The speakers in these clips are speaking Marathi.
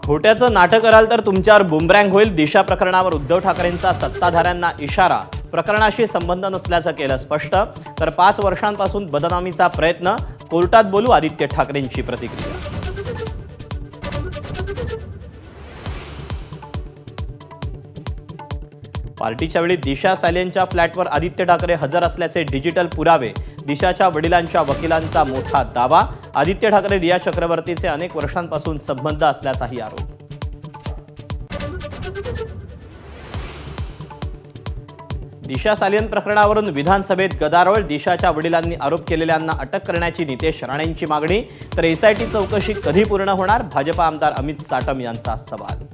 खोट्याचं नाटक कराल तर तुमच्यावर बुमरँग होईल. दिशा प्रकरणावर उद्धव ठाकरेंचा सत्ताधाऱ्यांना इशारा. प्रकरणाशी संबंध नसल्याचं केलं स्पष्ट. तर 5 वर्षांपासून बदनामीचा प्रयत्न. कोर्टात बोलू आदित्य ठाकरेंची प्रतिक्रिया. पार्टीच्या वेळी दिशा सायलेंच्या फ्लॅटवर आदित्य ठाकरे हजर असल्याचे डिजिटल पुरावे. दिशाच्या वडिलांच्या वकिलांचा मोठा दावा. आदित्य ठाकरे रिया चक्रवर्तीचे अनेक वर्षांपासून संबंध असल्याचाही आरोप. दिशा सायलेन प्रकरणावरून विधानसभेत गदारोळ. दिशाच्या वडिलांनी आरोप केलेल्यांना अटक करण्याची नितेश राणेंची मागणी. तर एसआयटी चौकशी कधी पूर्ण होणार? भाजपा आमदार अमित साटम यांचा सवाल.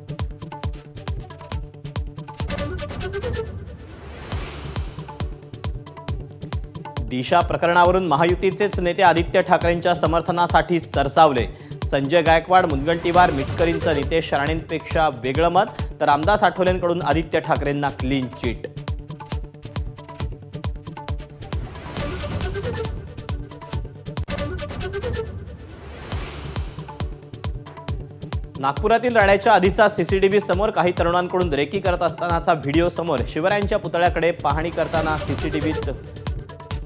दिशा प्रकरणावरून महायुतीचेच नेते आदित्य ठाकरेंच्या समर्थनासाठी सरसावले. संजय गायकवाड, मुनगंटीवार, मिटकरींचं नितेश राणेंपेक्षा वेगळं मत. तर आमदार साठवलेंकडून आदित्य ठाकरेंना क्लीन चिट. नागपुरातील राड्याच्या आधीचा सीसीटीव्ही समोर. काही तरुणांकडून रेकी करत असतानाचा व्हिडिओ समोर. शिवरायांच्या पुतळ्याकडे पाहणी करताना सीसीटीव्हीत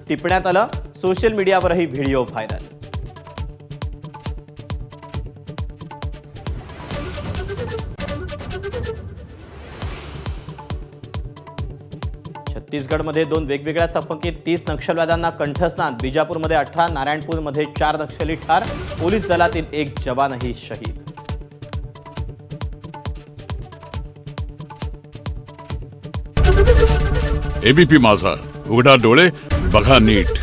टिपण्यात आलं. सोशल मीडियावरही व्हिडिओ व्हायरल. छत्तीसगडमध्ये 2 वेगवेगळ्या चकमकीत 30 नक्षलवाद्यांना कंठस्नान. बिजापूरमध्ये 18, नारायणपूरमध्ये 4 नक्षली ठार. पोलीस दलातील 1 जवानही शहीद. एबीपी माझा, उघडा डोळे बघा नीट.